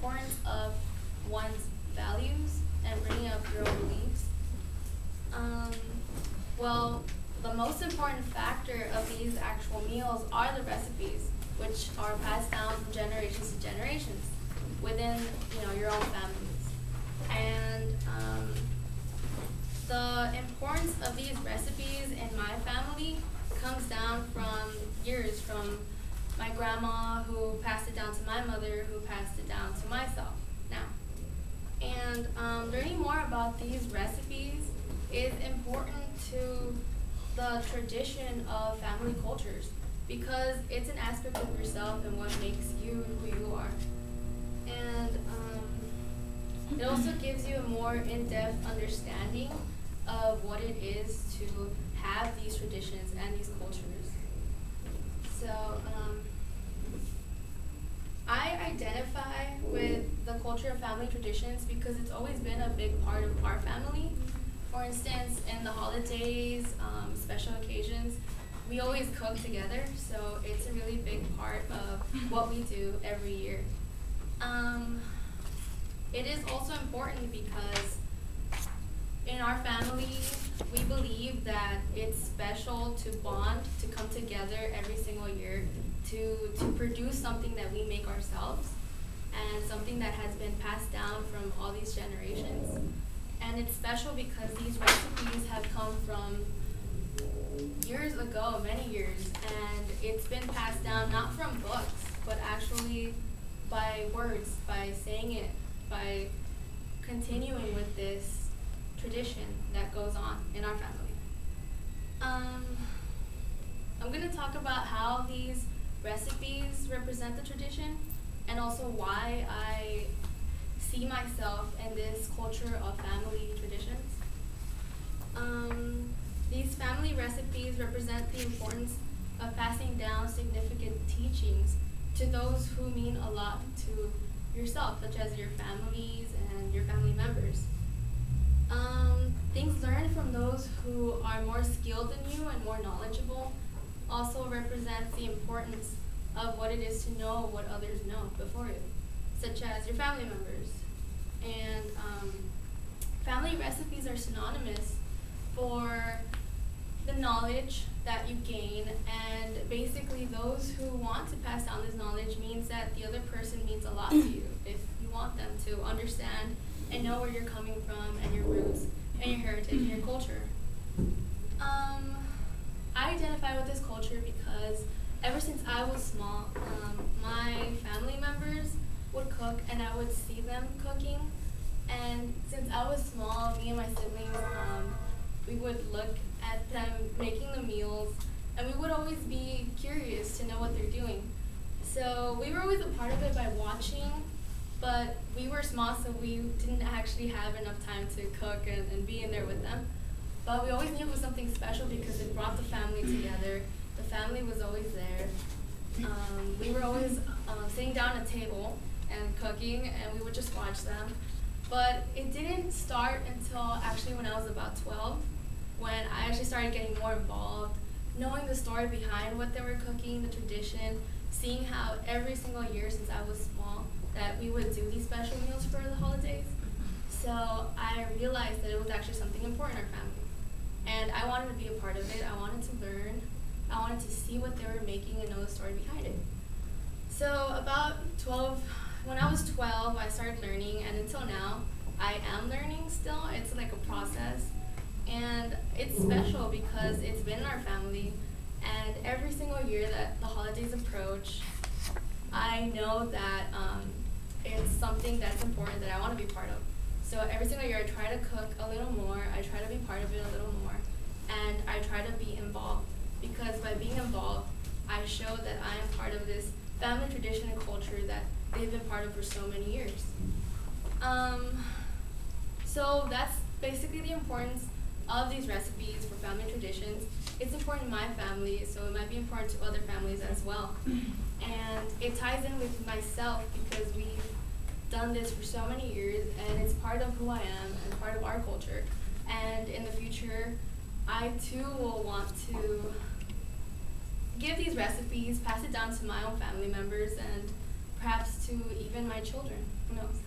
importance of one's values and bringing up your own beliefs. Um, well, the most important factor of these actual meals are the recipes, which are passed down from generations to generations within, your own families. And the importance of these recipes in my family comes down from years, from my grandma, who passed it down to my mother, who passed it down to myself now. And learning more about these recipes is important to the tradition of family cultures, because it's an aspect of yourself and what makes you who you are. And it also gives you a more in-depth understanding of what it is to have these traditions and these cultures. So I identify with the culture of family traditions because it's always been a big part of our family. For instance, in the holidays, special occasions, we always cook together, so it's a really big part of what we do every year. It is also important because in our family, we believe that it's special to bond, to come together every single year, to produce something that we make ourselves, and something that has been passed down from all these generations. And it's special because these recipes have come from years ago, many years, and it's been passed down not from books, but actually by words, by saying it, by continuing with this tradition that goes on in our family. I'm going to talk about how these recipes represent the tradition, and also why I see myself in this culture of family traditions. These family recipes represent the importance of passing down significant teachings to those who mean a lot to yourself, such as your families and your family members. Things learned from those who are more skilled than you and more knowledgeable also represents the importance of what it is to know what others know before you, such as your family members. And family recipes are synonymous for the knowledge that you gain, and basically those who want to pass down this knowledge means that the other person means a lot to you if you want them to understand and know where you're coming from and your roots and your heritage and your culture. I identify with this culture because ever since I was small, my family members would cook and I would see them cooking. And since I was small, me and my siblings, we would look at them making the meals, and we would always be curious to know what they're doing. So we were always a part of it by watching, but we were small, so we didn't actually have enough time to cook and be in there with them. But we always knew it was something special because it brought the family together. The family was always there. We were always sitting down at a table and cooking, and we would just watch them. But it didn't start until actually when I was about 12, when I actually started getting more involved, knowing the story behind what they were cooking, the tradition, seeing how every single year since I was small that we would do these special meals for the holidays. So I realized that it was actually something important in our family. And I wanted to be a part of it. I wanted to learn. I wanted to see what they were making and know the story behind it. So when I was 12, I started learning, and until now, I am learning still. It's like a process. And it's special because it's been in our family, and every single year that the holidays approach, I know that it's something that's important that I want to be part of. So every single year I try to cook a little more, I try to be part of it a little more, and I try to be involved, because by being involved, I show that I am part of this family tradition and culture that they've been part of for so many years. So that's basically the importance of these recipes for family traditions. It's important in my family, so it might be important to other families as well. And it ties in with myself because we've done this for so many years, and it's part of who I am and part of our culture. And in the future, I too will want to give these recipes, pass it down to my own family members, and perhaps to even even my children. Who knows?